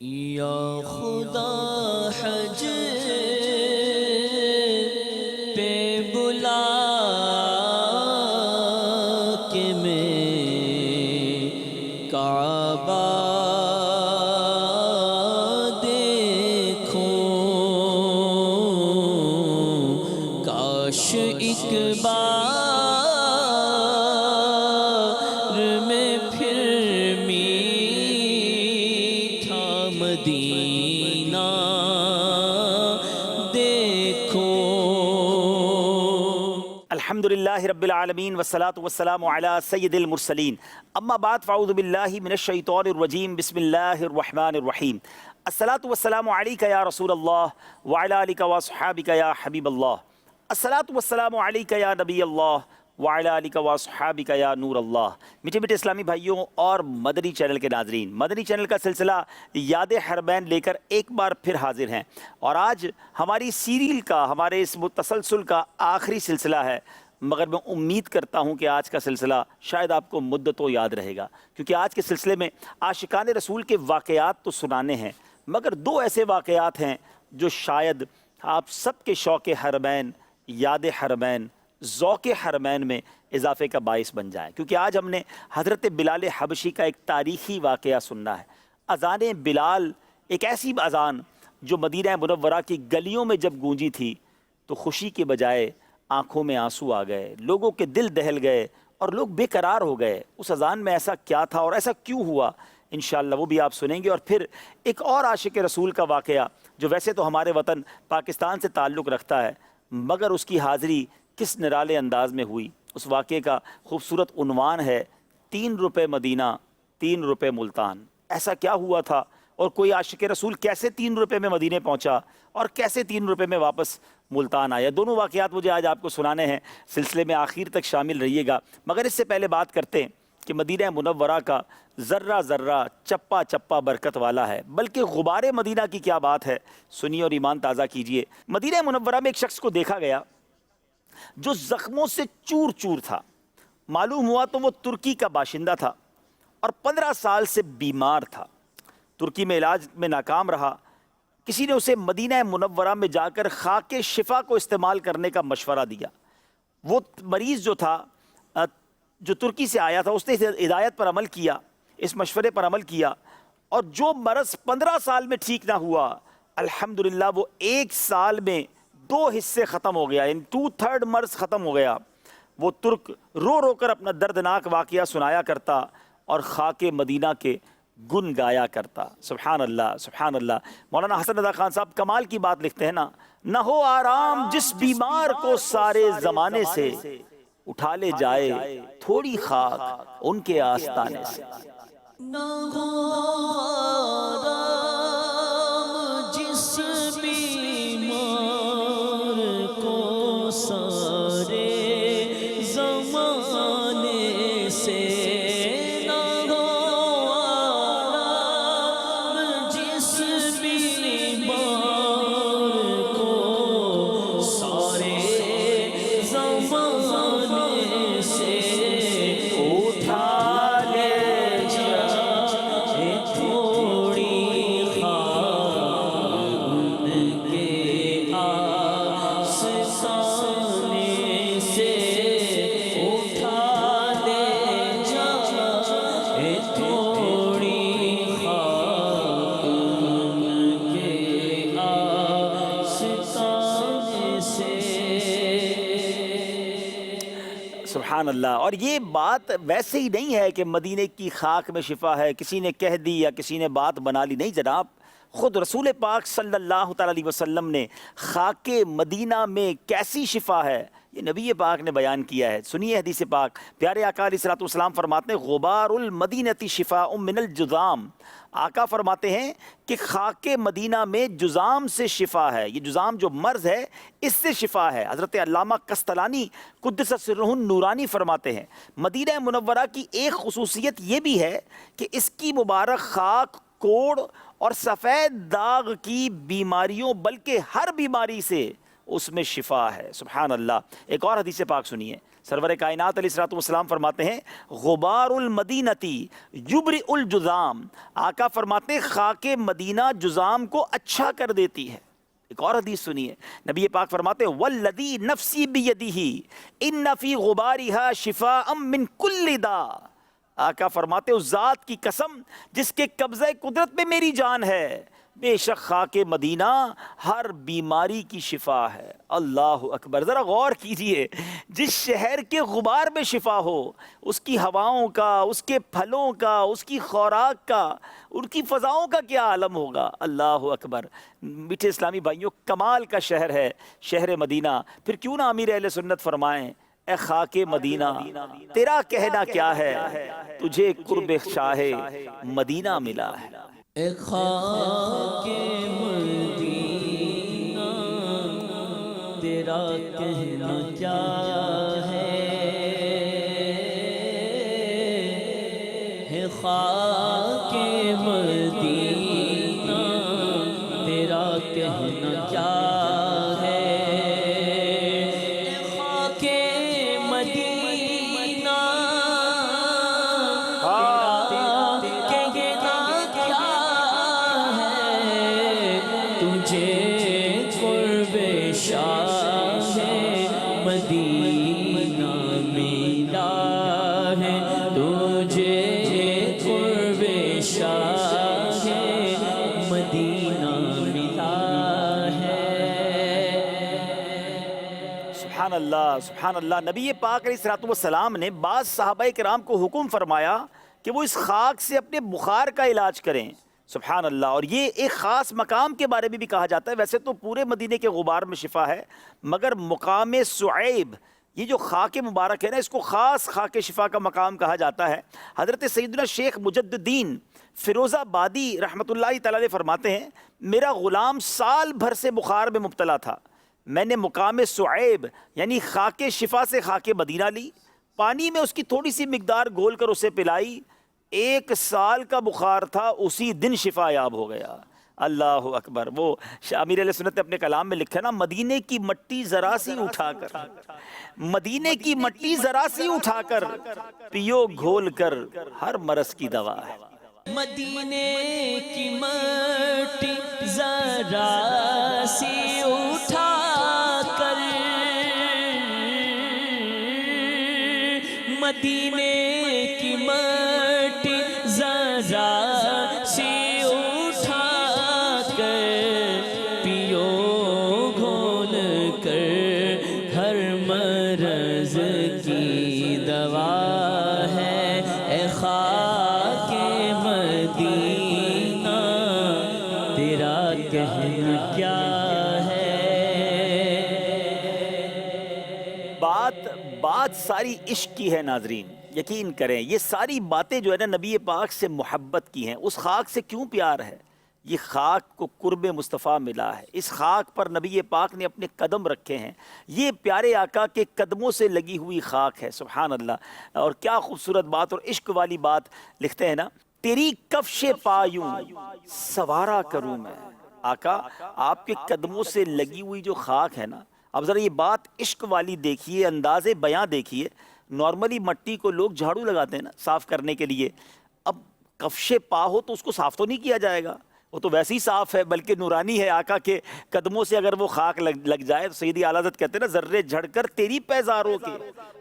یا خدا حج پہ بلا کے میں کعبہ دیکھوں، کاش ایک بار میں پھر میٹھا مدینہ دیکھوں۔ الحمدللہ رب العالمین والصلاة والسلام علی سید المرسلین، اما بعد فاعوذ باللہ من الشیطان الرجیم، بسم اللہ الرحمن الرحیم۔ الصلاة والسلام علیکہ یا رسول اللہ وعلی آلک واصحابک یا حبیب اللہ، الصلاة والسلام علیکہ یا نبی اللہ وعلی آلک واصحابک یا نور اللہ۔ میٹھے میٹھے اسلامی بھائیوں اور مدنی چینل کے ناظرین، مدنی چینل کا سلسلہ یاد حرمین لے کر ایک بار پھر حاضر ہیں، اور آج ہماری سیریل کا، ہمارے اس متسلسل کا آخری سلسلہ ہے، مگر میں امید کرتا ہوں کہ آج کا سلسلہ شاید آپ کو مدتوں یاد رہے گا، کیونکہ آج کے سلسلے میں عاشقان رسول کے واقعات تو سنانے ہیں، مگر دو ایسے واقعات ہیں جو شاید آپ سب کے شوق حرمین، یاد حرمین، ذوق حرمین میں اضافے کا باعث بن جائے، کیونکہ آج ہم نے حضرت بلال حبشی کا ایک تاریخی واقعہ سننا ہے۔ اذان بلال ایک ایسی اذان جو مدینہ منورہ کی گلیوں میں جب گونجی تھی تو خوشی کے بجائے آنکھوں میں آنسو آ گئے، لوگوں کے دل دہل گئے اور لوگ بے قرار ہو گئے۔ اس اذان میں ایسا کیا تھا اور ایسا کیوں ہوا، انشاءاللہ وہ بھی آپ سنیں گے۔ اور پھر ایک اور عاشق رسول کا واقعہ جو ویسے تو ہمارے وطن پاکستان سے تعلق رکھتا ہے، مگر اس کی حاضری کس نرالے انداز میں ہوئی، اس واقعے کا خوبصورت عنوان ہے 3 روپے مدینہ 3 روپے ملتان۔ ایسا کیا ہوا تھا اور کوئی عاشق رسول کیسے 3 روپے میں مدینے پہنچا اور کیسے 3 روپے میں واپس ملتان آیا، دونوں واقعات مجھے آج آپ کو سنانے ہیں۔ سلسلے میں آخر تک شامل رہیے گا، مگر اس سے پہلے بات کرتے ہیں کہ مدینہ منورہ کا ذرہ ذرہ چپا چپا برکت والا ہے، بلکہ غبار مدینہ کی کیا بات ہے، سنیے اور ایمان تازہ کیجئے۔ مدینہ منورہ میں ایک شخص کو دیکھا گیا جو زخموں سے چور چور تھا، معلوم ہوا تو وہ ترکی کا باشندہ تھا اور 15 سال سے بیمار تھا، ترکی میں علاج میں ناکام رہا۔ کسی نے اسے مدینہ منورہ میں جا کر خاک شفا کو استعمال کرنے کا مشورہ دیا۔ وہ مریض جو تھا، جو ترکی سے آیا تھا، اس نے ہدایت پر عمل کیا، اس مشورے پر عمل کیا، اور جو مرض 15 سال میں ٹھیک نہ ہوا، الحمدللہ وہ 1 سال میں 2 حصے ختم ہو گیا، یعنی 2/3 مرض ختم ہو گیا۔ وہ ترک رو رو کر اپنا دردناک واقعہ سنایا کرتا اور خاک مدینہ کے گن گایا کرتا۔ سبحان اللہ، سبحان اللہ۔ مولانا حسن رضا خان صاحب کمال کی بات لکھتے ہیں نا، نہ ہو آرام جس بیمار کو سارے زمانے سے، اٹھا لے جائے تھوڑی خاک ان کے آستانے سے۔ نہ ہو آرام جس بیمار کو سارے زمانے سے، نہ ہو آرام جس بیمار کو سارے زمانے سے، اٹھا لے جائے تھوڑی خاک ان کے آستانے سے، اٹھا لے جائے تھوڑی خاک ان کے آستانے سے۔ سبحان اللہ۔ اور یہ بات ویسے ہی نہیں ہے کہ مدینے کی خاک میں شفا ہے، کسی نے کہہ دی یا کسی نے بات بنا لی، نہیں جناب، خود رسول پاک صلی اللہ تعالیٰ علیہ وسلم نے خاک مدینہ میں کیسی شفا ہے یہ نبی پاک نے بیان کیا ہے۔ سنیے حدیث پاک، پیارے آقا علیہ الصلوۃ والسلام فرماتے ہیں غبار المدینۃ شفاء من الجذام۔ آقا فرماتے ہیں کہ خاک مدینہ میں جذام سے شفا ہے، یہ جذام جو مرض ہے اس سے شفا ہے۔ حضرت علامہ قسطلانی قدس سرہ النورانی فرماتے ہیں مدینہ منورہ کی ایک خصوصیت یہ بھی ہے کہ اس کی مبارک خاک کوڑ اور سفید داغ کی بیماریوں بلکہ ہر بیماری سے اس میں شفا ہے۔ سبحان اللہ۔ ایک اور حدیث پاک سنیے، سرور کائنات علیہ الصلوۃ والسلام فرماتے ہیں غبار المدینتی یبرئ الجذام، آقا فرماتے ہیں خاک مدینہ جذام کو اچھا کر دیتی ہے۔ ایک اور حدیث سنیے، نبی پاک فرماتے ہیں والذی نفسی بیدہ ان فی غبارہا شفاء من کل داء، آقا فرماتے ہیں اس ذات کی قسم جس کے قبضہ قدرت میں میری جان ہے، بے شک خاک مدینہ ہر بیماری کی شفا ہے۔ اللہ اکبر، ذرا غور کیجئے، جس شہر کے غبار میں شفا ہو، اس کی ہواؤں کا، اس کے پھلوں کا، اس کی خوراک کا، ان کی فضاؤں کا کیا عالم ہوگا۔ اللہ اکبر۔ میٹھے اسلامی بھائیوں، کمال کا شہر ہے شہر مدینہ، پھر کیوں نہ امیر اہل سنت فرمائیں اے خاک مدینہ تیرا کہنا کیا ہے، تجھے قرب شاہ مدینہ ملا ہے۔ اے خاک مدینہ تیرا کہنا کیا ہے، اے خاک مدینہ تیرا کہنا کیا ہے، اے خاک مدینہ قرب شاہ مدینہ ملا ہے، تجھے قرب شاہ مدینہ ملا ہے۔ سبحان اللہ، سبحان اللہ۔ نبی پاک علیہ الصلوۃ والسلام نے بعض صحابہ کرام کو حکم فرمایا کہ وہ اس خاک سے اپنے بخار کا علاج کریں۔ سبحان اللہ۔ اور یہ ایک خاص مقام کے بارے میں بھی کہا جاتا ہے، ویسے تو پورے مدینے کے غبار میں شفا ہے، مگر مقام سعیب، یہ جو خاک مبارک ہے نا، اس کو خاص خاک شفا کا مقام کہا جاتا ہے۔ حضرت سیدنا شیخ مجد الدین فیروز آبادی رحمۃ اللہ تعالی علیہ فرماتے ہیں میرا غلام سال بھر سے بخار میں مبتلا تھا، میں نے مقام سعیب یعنی خاک شفا سے خاک مدینہ لی، پانی میں اس کی تھوڑی سی مقدار گھول کر اسے پلائی، 1 سال کا بخار تھا، اسی دن شفا یاب ہو گیا۔ اللہ اکبر۔ وہ امیر علیہ سنت نے اپنے کلام میں لکھا نا، مدینے کی مٹی ذرا سی اٹھا کر، مدینے کی مٹی ذرا سی اٹھا کر پیو گھول کر، ہر مرض کی دوا ہے۔ مدینے کی مٹی ذرا سی اٹھا کر، مدینے کی مٹی ذرا سی اٹھا کر پیو گھول کر، ہر مرض کی دوا ہے، اے خاک مدینہ تیرا کہنا کیا ہے۔ بات ساری عشق کی ہے ناظرین، یقین کریں یہ ساری باتیں جو ہے نا نبی پاک سے محبت کی ہیں۔ اس خاک سے کیوں پیار ہے؟ یہ خاک کو قرب مصطفیٰ ملا ہے، اس خاک پر نبی پاک نے اپنے قدم رکھے ہیں، یہ پیارے آقا کے قدموں سے لگی ہوئی خاک ہے۔ سبحان اللہ۔ اور کیا خوبصورت بات اور عشق والی بات لکھتے ہیں نا، تیری کفش پایوں سوارا کروں میں۔ آقا آپ کے قدموں سے لگی ہوئی جو خاک ہے نا، اب ذرا یہ بات عشق والی دیکھیے، انداز بیاں دیکھیے۔ نارملی مٹی کو لوگ جھاڑو لگاتے ہیں نا صاف کرنے کے لیے، اب کفش پا ہو تو اس کو صاف تو نہیں کیا جائے گا، وہ تو ویسے ہی صاف ہے، بلکہ نورانی ہے۔ آقا کے قدموں سے اگر وہ خاک لگ جائے تو سیدی اعلیٰ حضرت کہتے ہیں نا، ذرے جھڑ کر تیری پیزاروں کے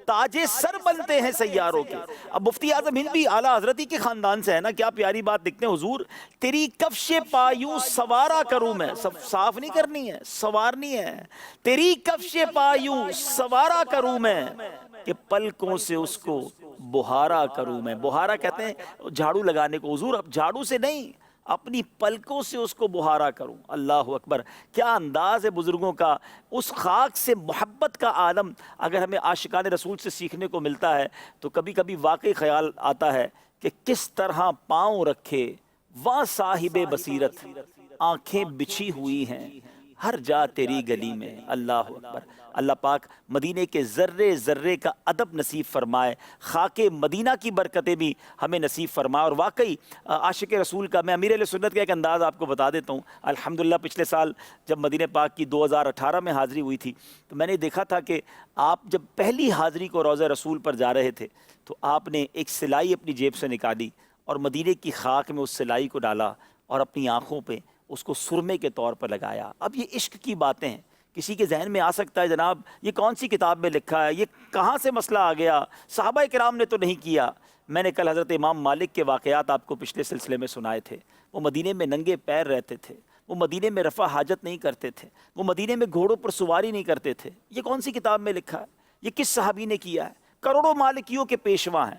تاجے سر بنتے ہیں سیاروں کے۔ اب مفتی اعظم ہند بھی اعلیٰ حضرت ہی کے خاندان سے ہے نا، کیا پیاری بات لکھتے ہیں حضور، تیری کفش پایوں سوارا کروں میں، صاف نہیں کرنی ہے، سوارنی ہے۔ تیری کفش پایوں سوارا کروں میں، کہ پلکوں سے اس کو بہارا کروں میں۔ بہارا کہتے ہیں جھاڑو لگانے کو حضور، اب جھاڑو سے نہیں، اپنی پلکوں سے اس کو بہارا کروں۔ اللہ اکبر، کیا انداز ہے بزرگوں کا۔ اس خاک سے محبت کا عالم اگر ہمیں عاشقان رسول سے سیکھنے کو ملتا ہے تو کبھی کبھی واقعی خیال آتا ہے کہ کس طرح پاؤں رکھے وہاں صاحب بصیرت، آنکھیں بچھی ہوئی ہیں، ہر جا تیری گلی میں۔ اللہ اکبر۔ اللہ پاک مدینے کے ذرے ذرے کا ادب نصیب فرمائے، خاک مدینہ کی برکتیں بھی ہمیں نصیب فرمائے۔ اور واقعی عاشق رسول کا میں امیر اہل سنت کا ایک انداز آپ کو بتا دیتا ہوں۔ الحمدللہ پچھلے سال جب مدینہ پاک کی 2018 میں حاضری ہوئی تھی تو میں نے دیکھا تھا کہ آپ جب پہلی حاضری کو روضہ رسول پر جا رہے تھے تو آپ نے ایک سلائی اپنی جیب سے نکالی اور مدینے کی خاک میں اس سلائی کو ڈالا اور اپنی آنکھوں پہ اس کو سرمے کے طور پر لگایا۔ اب یہ عشق کی باتیں ہیں، کسی کے ذہن میں آ سکتا ہے جناب یہ کون سی کتاب میں لکھا ہے، یہ کہاں سے مسئلہ آ گیا، صحابہ کرام نے تو نہیں کیا۔ میں نے کل حضرت امام مالک کے واقعات آپ کو پچھلے سلسلے میں سنائے تھے۔ وہ مدینے میں ننگے پیر رہتے تھے، وہ مدینے میں رفع حاجت نہیں کرتے تھے، وہ مدینے میں گھوڑوں پر سواری نہیں کرتے تھے۔ یہ کون سی کتاب میں لکھا ہے؟ یہ کس صحابی نے کیا ہے؟ کروڑوں مالکیوں کے پیشوا ہیں۔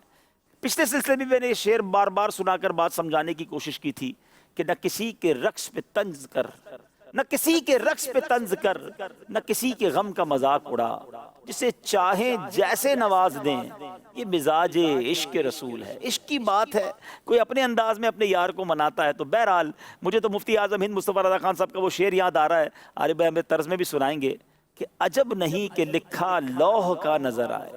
پچھلے سلسلے میں نے یہ شعر بار بار سنا کر بات سمجھانے کی کوشش کی تھی کہ نہ کسی کے رقص پہ طنز کر، نہ کسی کے رقص پہ طنز کر، نہ کسی کے غم کا مذاق اڑا، جسے چاہیں جیسے نواز دیں، یہ مزاج عشق رسول ہے۔ عشق کی بات ہے، کوئی اپنے انداز میں اپنے یار کو مناتا ہے۔ تو بہرحال مجھے تو مفتی اعظم ہند مصطفیٰ رضا خان صاحب کا وہ شعر یاد آ رہا ہے، عارف بھائی ہمیں طرز میں بھی سنائیں گے کہ عجب نہیں کہ لکھا لوح کا نظر آئے،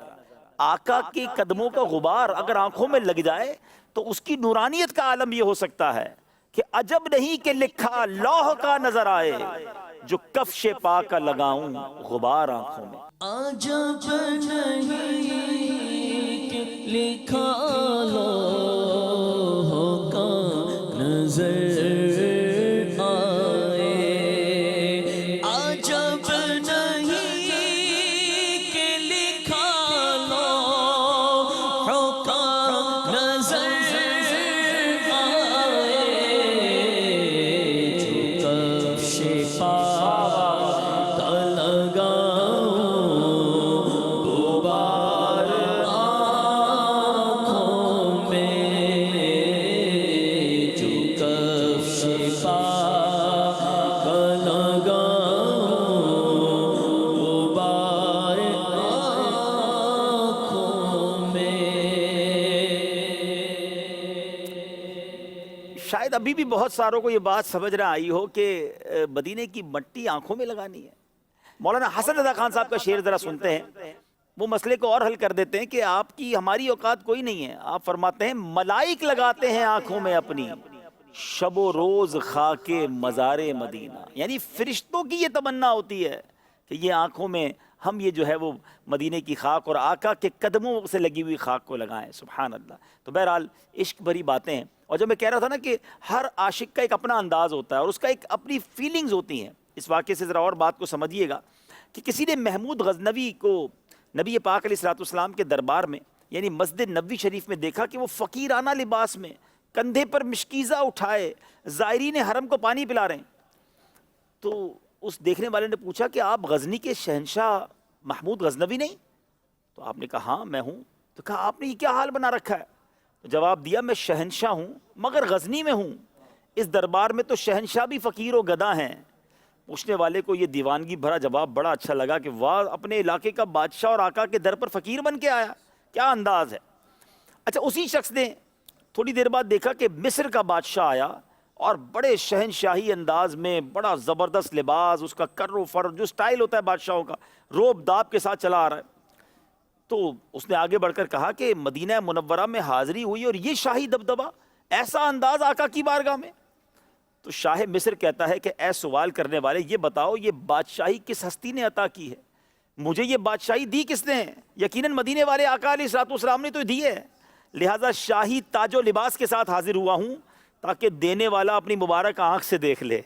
آقا کے قدموں کا غبار اگر آنکھوں میں لگ جائے تو اس کی نورانیت کا عالم یہ ہو سکتا ہے کہ عجب نہیں کہ لکھا لوح کا نظر آئے، جو کفش پا کا لگاؤں غبار آنکھوں میں۔ عجب نہیں کہ لکھا لوح کا نظر آئے، عجب نہیں کہ لکھا لوح کا نظر آئے، جو کفش پا کا لگاؤں غبار آنکھوں میں، جو کفش پا کا لگاؤں غبار آنکھوں میں۔ شاید ابھی بھی بہت ساروں کو یہ بات سمجھ نہ آئی ہو کہ مدینے کی مٹی آنکھوں میں لگانی ہے۔ مولانا حسن رضا خان صاحب کا شعر ذرا سنتے ہیں، وہ مسئلے کو اور حل کر دیتے ہیں کہ آپ کی ہماری اوقات کوئی نہیں ہے۔ آپ فرماتے ہیں ملائک لگاتے ہیں آنکھوں میں اپنی، شب و روز خاک مزار مدینہ، یعنی فرشتوں کی یہ تمنا ہوتی ہے کہ یہ آنکھوں میں ہم یہ جو ہے وہ مدینے کی خاک اور آقا کے قدموں سے لگی ہوئی خاک کو لگائیں۔ سبحان اللہ۔ تو بہرحال عشق بھری باتیں ہیں، اور جو میں کہہ رہا تھا نا کہ ہر عاشق کا ایک اپنا انداز ہوتا ہے اور اس کا ایک اپنی فیلنگز ہوتی ہیں۔ اس واقعے سے ذرا اور بات کو سمجھیے گا کہ کسی نے محمود غزنوی کو نبی پاک علیہ الصلوۃ والسلام کے دربار میں یعنی مسجد نبوی شریف میں دیکھا کہ وہ فقیرانہ لباس میں کندھے پر مشکیزہ اٹھائے زائرین حرم کو پانی پلا رہے ہیں۔ تو اس دیکھنے والے نے پوچھا کہ آپ غزنی کے شہنشاہ محمود غزنوی نہیں؟ تو آپ نے کہا ہاں میں ہوں۔ تو کہا آپ نے یہ کیا حال بنا رکھا ہے؟ تو جواب دیا میں شہنشاہ ہوں مگر غزنی میں ہوں، اس دربار میں تو شہنشاہ بھی فقیر و گدا ہیں۔ پوچھنے والے کو یہ دیوانگی بھرا جواب بڑا اچھا لگا کہ واہ، اپنے علاقے کا بادشاہ اور آقا کے در پر فقیر بن کے آیا، کیا انداز ہے۔ اچھا، اسی شخص نے تھوڑی دیر بعد دیکھا کہ مصر کا بادشاہ آیا اور بڑے شہنشاہی انداز میں بڑا زبردست لباس، اس کا کر و فر جو سٹائل ہوتا ہے بادشاہوں کا، روب داب کے ساتھ چلا آ رہا ہے۔ تو اس نے آگے بڑھ کر کہا کہ مدینہ منورہ میں حاضری ہوئی اور یہ شاہی دبدبہ، ایسا انداز آقا کی بارگاہ میں۔ تو شاہ مصر کہتا ہے کہ اے سوال کرنے والے، یہ بتاؤ یہ بادشاہی کس ہستی نے عطا کی ہے؟ مجھے یہ بادشاہی دی کس نے ہے؟ یقیناً مدینے والے آقا علیہ الصلوۃ والسلام نے تو دی ہے، لہٰذا شاہی تاج و لباس کے ساتھ حاضر ہوا ہوں تاکہ دینے والا اپنی مبارک آنکھ سے دیکھ لے۔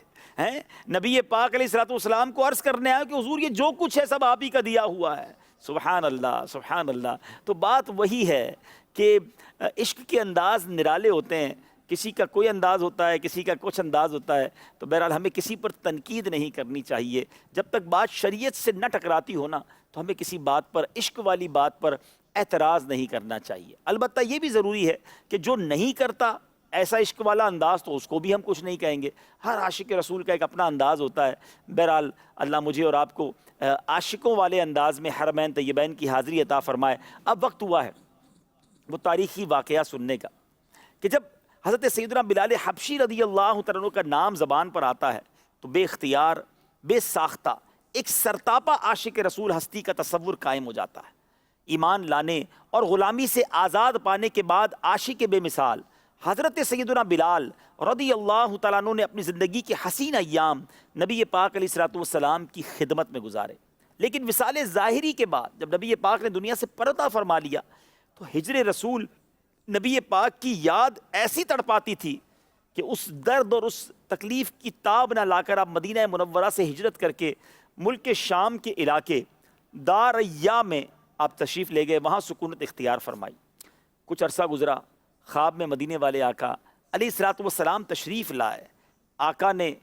نبی پاک علیہ الصلوۃ والسلام کو عرض کرنے آیا کہ حضور یہ جو کچھ ہے سب آپ ہی کا دیا ہوا ہے۔ سبحان اللہ، سبحان اللہ۔ تو بات وہی ہے کہ عشق کے انداز نرالے ہوتے ہیں، کسی کا کوئی انداز ہوتا ہے، کسی کا کچھ انداز ہوتا ہے۔ تو بہرحال ہمیں کسی پر تنقید نہیں کرنی چاہیے، جب تک بات شریعت سے نہ ٹکراتی ہو نا تو ہمیں کسی بات پر، عشق والی بات پر اعتراض نہیں کرنا چاہیے۔ البتہ یہ بھی ضروری ہے کہ جو نہیں کرتا ایسا عشق والا انداز تو اس کو بھی ہم کچھ نہیں کہیں گے۔ ہر عاشق رسول کا ایک اپنا انداز ہوتا ہے۔ بہرحال اللہ مجھے اور آپ کو عاشقوں والے انداز میں حرمین طیبین کی حاضری عطا فرمائے۔ اب وقت ہوا ہے وہ تاریخی واقعہ سننے کا کہ جب حضرت سیدنا بلال حبشی رضی اللہ تعالیٰ عنہ کا نام زبان پر آتا ہے تو بے اختیار بے ساختہ ایک سرتاپا عاشق رسول ہستی کا تصور قائم ہو جاتا ہے۔ ایمان لانے اور غلامی سے آزاد پانے کے بعد عاشق بے مثال حضرت سیدنا بلال رضی اللہ تعالیٰ عنہ نے اپنی زندگی کے حسین ایام نبی پاک علیہ الصلوۃ والسلام کی خدمت میں گزارے، لیکن وصال ظاہری کے بعد جب نبی پاک نے دنیا سے پردہ فرما لیا تو ہجر رسول نبی پاک کی یاد ایسی تڑپاتی تھی کہ اس درد اور اس تکلیف کی تاب نہ لا کر آپ مدینہ منورہ سے ہجرت کر کے ملک شام کے علاقے داریا میں آپ تشریف لے گئے، وہاں سکونت اختیار فرمائی۔ کچھ عرصہ گزرا، خواب میں مدینے والے آقا علیہ الصلوۃ والسلام تشریف لائے۔ آقا نے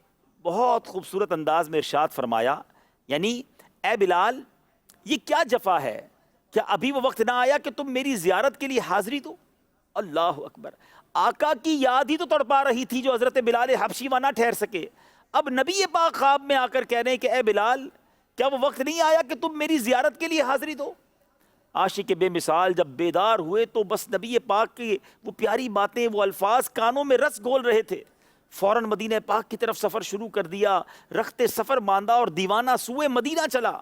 بہت خوبصورت انداز میں ارشاد فرمایا، یعنی اے بلال یہ کیا جفا ہے، کیا ابھی وہ وقت نہ آیا کہ تم میری زیارت کے لیے حاضری دو؟ اللہ اکبر، آقا کی یاد ہی تو تڑپا رہی تھی جو حضرت بلال حبشی وہاں نہ ٹھہر سکے، اب نبی پاک خواب میں آ کر کہہ رہے ہیں کہ اے بلال کیا وہ وقت نہیں آیا کہ تم میری زیارت کے لیے حاضری دو؟ عاشق بے مثال جب بیدار ہوئے تو بس نبی پاک کی وہ پیاری باتیں، وہ الفاظ کانوں میں رس گھول رہے تھے، فوراً مدینہ پاک کی طرف سفر شروع کر دیا، رخت سفر ماندہ اور دیوانہ سوئے مدینہ چلا۔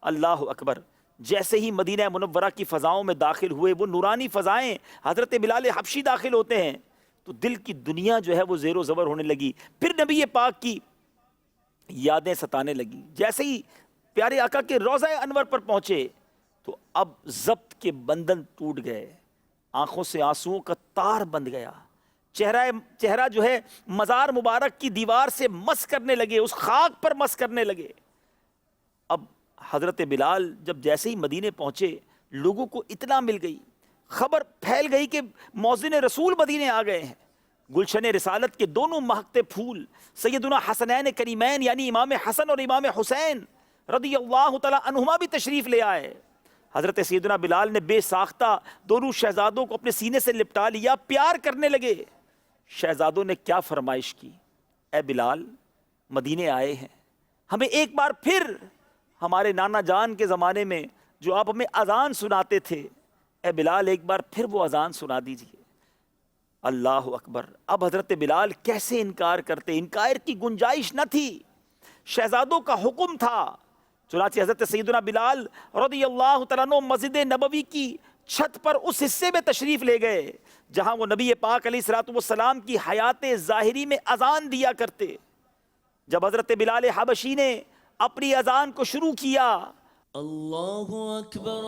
اللہ اکبر، جیسے ہی مدینہ منورہ کی فضاؤں میں داخل ہوئے، وہ نورانی فضائیں حضرت بلال حبشی داخل ہوتے ہیں تو دل کی دنیا جو ہے وہ زیر و زبر ہونے لگی، پھر نبی پاک کی یادیں ستانے لگی۔ جیسے ہی پیارے آقا کے روضہ انور پر پہنچے تو اب ضبط کے بندھن ٹوٹ گئے، آنکھوں سے آنسوؤں کا تار بند گیا، چہرہ جو ہے مزار مبارک کی دیوار سے مس کرنے لگے، اس خاک پر مس کرنے لگے۔ اب حضرت بلال جب جیسے ہی مدینے پہنچے، لوگوں کو اطلاع مل گئی، خبر پھیل گئی کہ مؤذن رسول مدینے آ گئے ہیں۔ گلشن رسالت کے دونوں مہکتے پھول سیدنا حسنین کریمین یعنی امام حسن اور امام حسین رضی اللہ تعالی عنہما بھی تشریف لے آئے۔ حضرت سیدنا بلال نے بے ساختہ دونوں شہزادوں کو اپنے سینے سے لپٹا لیا، پیار کرنے لگے۔ شہزادوں نے کیا فرمائش کی، اے بلال مدینے آئے ہیں، ہمیں ایک بار پھر ہمارے نانا جان کے زمانے میں جو آپ ہمیں اذان سناتے تھے، اے بلال ایک بار پھر وہ اذان سنا دیجیے۔ اللہ اکبر، اب حضرت بلال کیسے انکار کرتے، انکار کی گنجائش نہ تھی، شہزادوں کا حکم تھا۔ چنانچہ حضرت سیدنا بلال رضی اللہ تعالیٰ عنہ مسجد نبوی کی چھت پر اس حصے میں تشریف لے گئے جہاں وہ نبی پاک علیہ الصلوۃ والسلام کی حیات ظاہری میں اذان دیا کرتے۔ جب حضرت بلال حبشی نے اپنی اذان کو شروع کیا، اللہ اکبر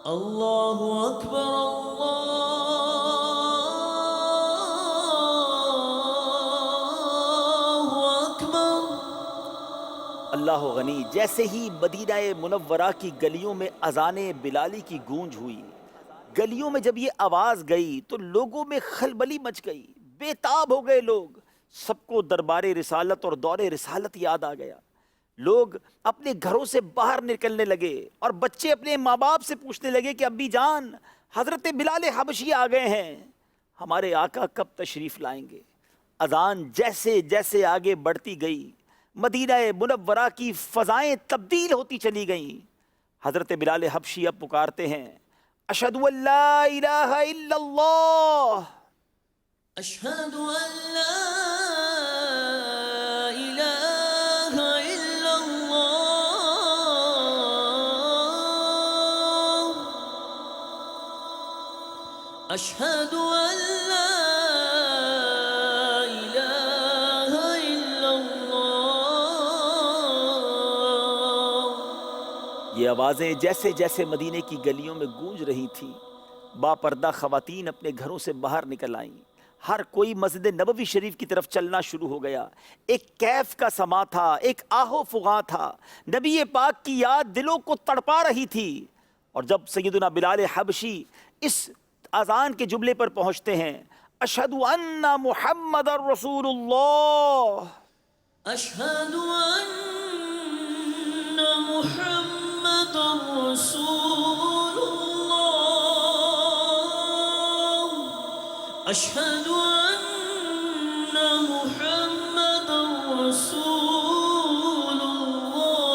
اللہ اکبر اللہ غنی، جیسے ہی مدینہ منورہ کی گلیوں میں اذان بلالی کی گونج ہوئی، گلیوں میں جب یہ آواز گئی تو لوگوں میں خلبلی مچ گئی، بے تاب ہو گئے لوگ، سب کو دربار رسالت اور دور رسالت یاد آ گیا۔ لوگ اپنے گھروں سے باہر نکلنے لگے اور بچے اپنے ماں باپ سے پوچھنے لگے کہ ابی جان حضرت بلال حبشی آ گئے ہیں، ہمارے آقا کب تشریف لائیں گے؟ اذان جیسے جیسے آگے بڑھتی گئی، مدینہ منورہ کی فضائیں تبدیل ہوتی چلی گئیں۔ حضرت بلال حبشی اب پکارتے ہیں، اشہد ان لا الہ الا اللہ، اشہد ان لا الہ الا اللہ، اشہد ان لا الہ الا اللہ۔ یہ آوازیں جیسے جیسے مدینے کی گلیوں میں گونج رہی تھیں، با پردہ خواتین اپنے گھروں سے باہر نکل آئیں، ہر کوئی مسجد نبوی شریف کی طرف چلنا شروع ہو گیا۔ ایک کیف کا سما تھا، ایک آہو فغاں تھا، نبی پاک کی یاد دلوں کو تڑپا رہی تھی۔ اور جب سیدنا بلال حبشی اس اذان کے جملے پر پہنچتے ہیں، اشہد ان محمد رسول اللہ، اشہد ان محمد رسول اللہ، اشہد ان محمد رسول اللہ،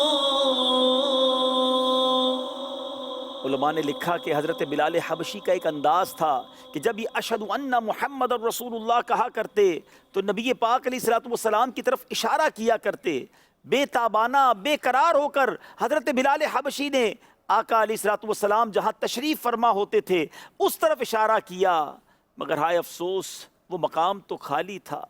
علماء نے لکھا کہ حضرت بلال حبشی کا ایک انداز تھا کہ جب یہ اشہد ان محمد الرسول اللہ کہا کرتے تو نبی پاک علیہ الصلوۃ والسلام کی طرف اشارہ کیا کرتے. بے تابانہ بے قرار ہو کر حضرت بلال حبشی نے آقا علیہ الصلوۃ والسلام جہاں تشریف فرما ہوتے تھے اس طرف اشارہ کیا. مگر ہائے افسوس وہ مقام تو خالی تھا،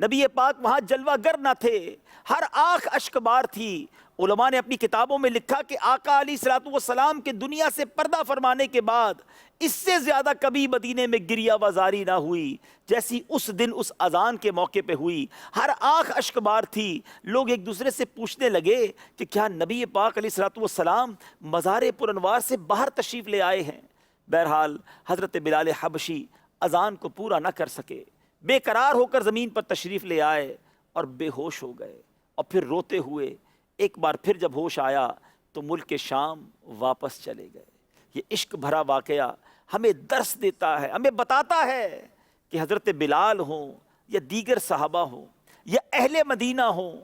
نبی پاک وہاں جلوہ گر نہ تھے، ہر آنکھ اشک بار تھی. علماء نے اپنی کتابوں میں لکھا کہ آقا علیہ الصلوۃ والسلام کے دنیا سے پردہ فرمانے کے بعد اس سے زیادہ کبھی مدینے میں گریہ وزاری نہ ہوئی جیسی اس دن اس اذان کے موقع پہ ہوئی. ہر آنکھ اشک بار تھی. لوگ ایک دوسرے سے پوچھنے لگے کہ کیا نبی پاک علیہ الصلوۃ والسلام مزار پر انوار سے باہر تشریف لے آئے ہیں؟ بہرحال حضرت بلال حبشی اذان کو پورا نہ کر سکے، بے قرار ہو کر زمین پر تشریف لے آئے اور بے ہوش ہو گئے، اور پھر روتے ہوئے ایک بار پھر جب ہوش آیا تو ملک شام واپس چلے گئے. یہ عشق بھرا واقعہ ہمیں درس دیتا ہے، ہمیں بتاتا ہے کہ حضرت بلال ہوں یا دیگر صحابہ ہوں یا اہل مدینہ ہوں،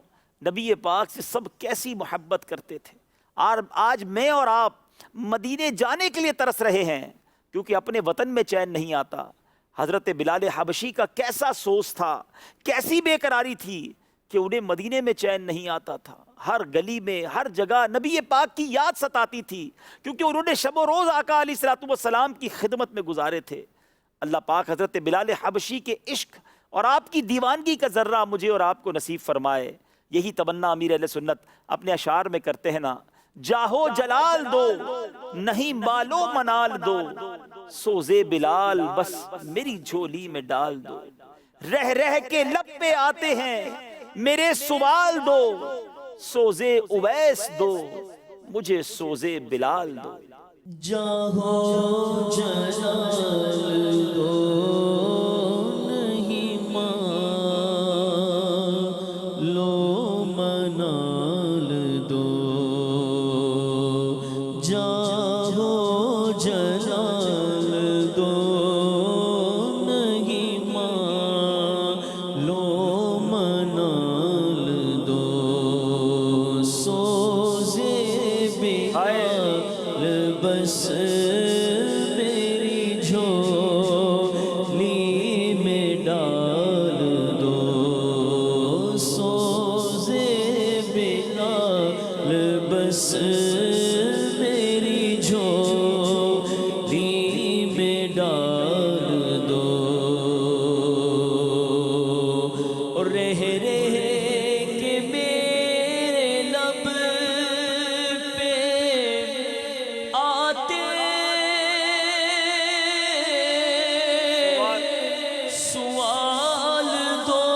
نبی پاک سے سب کیسی محبت کرتے تھے. اور آج میں اور آپ مدینے جانے کے لیے ترس رہے ہیں کیونکہ اپنے وطن میں چین نہیں آتا. حضرت بلال حبشی کا کیسا سوز تھا، کیسی بے قراری تھی کہ انہیں مدینے میں چین نہیں آتا تھا. ہر گلی میں ہر جگہ نبی پاک کی یاد ستاتی تھی کیونکہ انہوں نے شب و روز آقا علیہ الصلوۃ والسلام کی خدمت میں گزارے تھے. اللہ پاک حضرت بلال حبشی کے عشق اور آپ کی دیوانگی کا ذرہ مجھے اور آپ کو نصیب فرمائے. یہی تمنا امیر اہل سنت اپنے اشعار میں کرتے ہیں نا، جاہو جلال دو نہیں مالو منال دو، سوزے بلال بس میری جھولی میں ڈال دو. رہ رہ کے لب پہ آتے ہیں میرے سوال دو، سوزے اویس دو مجھے سوزے بلال دو. جاہو جلال دو نہیں مالو منال دو، جاہو جلال دو نہیں مالو منال دو، سوزے بلال بس میری جھولی میں ڈال دو، سوزے بلال بس میری جھولی میں ڈال دو. اور رہ کے میرے لب پہ آتے سوال دو،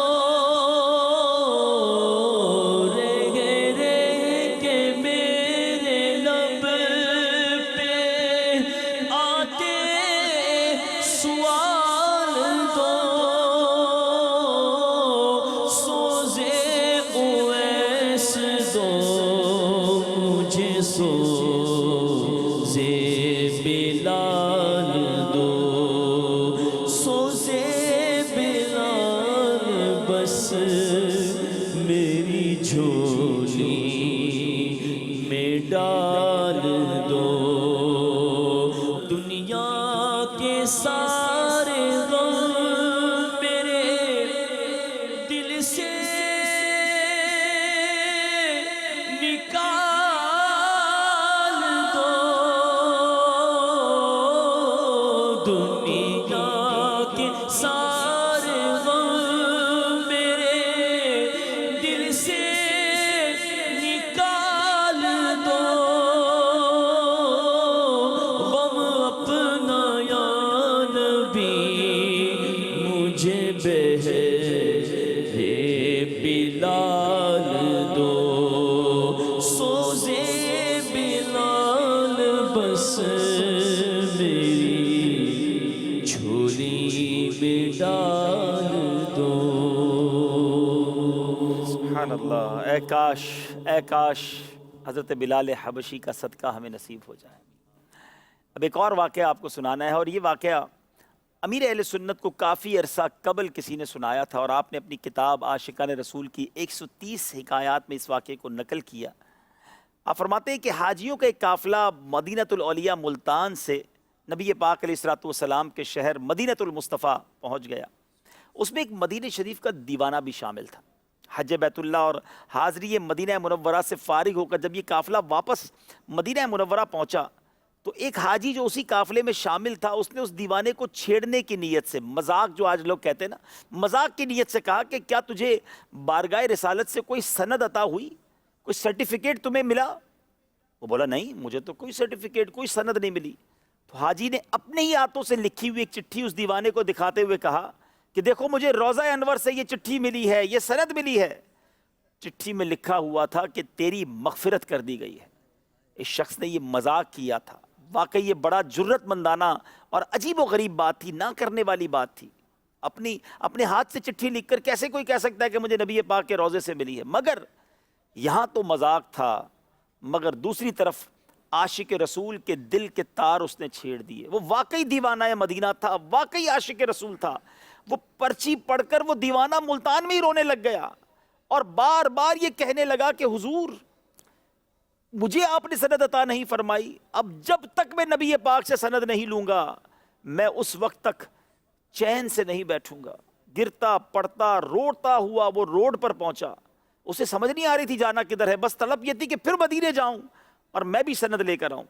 رہ کے میرے لب پہ آتے سوال دو، سوزے اویس دو مجھے سوزے بلال دو، سوزے بلال بس میری جھولی میں ڈال دو. دنیا کے سارے غم میرے دل سے نکال دو، دنیا کے سارے غم میرے دل سے نکال دو، غم اپنا یا نبی مجھے بہرے بلال دو، سوزے بلال بس میری جھولی میں ڈال دو. سبحان اللہ. اے کاش حضرت بلال حبشی کا صدقہ ہمیں نصیب ہو جائے. اب ایک اور واقعہ آپ کو سنانا ہے، اور یہ واقعہ امیر اہل سنت کو کافی عرصہ قبل کسی نے سنایا تھا، اور آپ نے اپنی کتاب عاشقان رسول کی 130 حکایات میں اس واقعے کو نقل کیا. آپ فرماتے ہیں کہ حاجیوں کا ایک قافلہ مدینۃ الاولیاء ملتان سے نبی پاک علیہ الصلوۃ والسلام کے شہر مدینۃ المصطفیٰ پہنچ گیا۔ اس میں ایک مدینہ شریف کا دیوانہ بھی شامل تھا۔ حج بیت اللہ اور حاضری مدینہ منورہ سے فارغ ہو کر جب یہ قافلہ واپس مدینہ منورہ پہنچا تو ایک حاجی جو اسی قافلے میں شامل تھا، اس نے اس دیوانے کو چھیڑنے کی نیت سے، مذاق جو آج لوگ کہتے ہیں نا، مذاق کی نیت سے کہا کہ کیا تجھے بارگاہ رسالت سے کوئی سند عطا ہوئی، کوئی سرٹیفکیٹ تمہیں ملا؟ وہ بولا نہیں، مجھے تو کوئی سرٹیفکیٹ، کوئی سند نہیں ملی۔ تو حاجی نے اپنے ہی ہاتھوں سے لکھی ہوئی ایک چٹھی اس دیوانے کو دکھاتے ہوئے کہا کہ دیکھو مجھے روضہ انور سے یہ چٹھی ملی ہے، یہ سند ملی ہے۔ چٹھی میں لکھا ہوا تھا کہ تیری مغفرت کر دی گئی ہے۔ اس شخص نے یہ مذاق کیا تھا، واقعی یہ بڑا جرت مندانہ اور عجیب و غریب بات تھی، نہ کرنے والی بات تھی۔ اپنے ہاتھ سے چٹھی لکھ کر کیسے کوئی کہہ سکتا ہے کہ مجھے نبی پاک کے روضے سے ملی ہے؟ مگر یہاں تو مذاق تھا، مگر دوسری طرف عاشق رسول کے دل کے تار اس نے چھیڑ دیے۔ وہ واقعی دیوانہ مدینہ تھا، واقعی عاشق رسول تھا۔ وہ پرچی پڑھ کر وہ دیوانہ ملتان میں ہی رونے لگ گیا اور بار بار یہ کہنے لگا کہ حضور مجھے آپ نے سند عطا نہیں فرمائی، اب جب تک میں نبی پاک سے سند نہیں لوں گا میں اس وقت تک چین سے نہیں بیٹھوں گا۔ گرتا پڑتا روتا ہوا وہ روڈ پر پہنچا۔ اسے سمجھ نہیں آ رہی تھی جانا کدھر ہے، بس طلب یہ تھی کہ پھر مدینے جاؤں اور میں بھی سند لے کر آؤں۔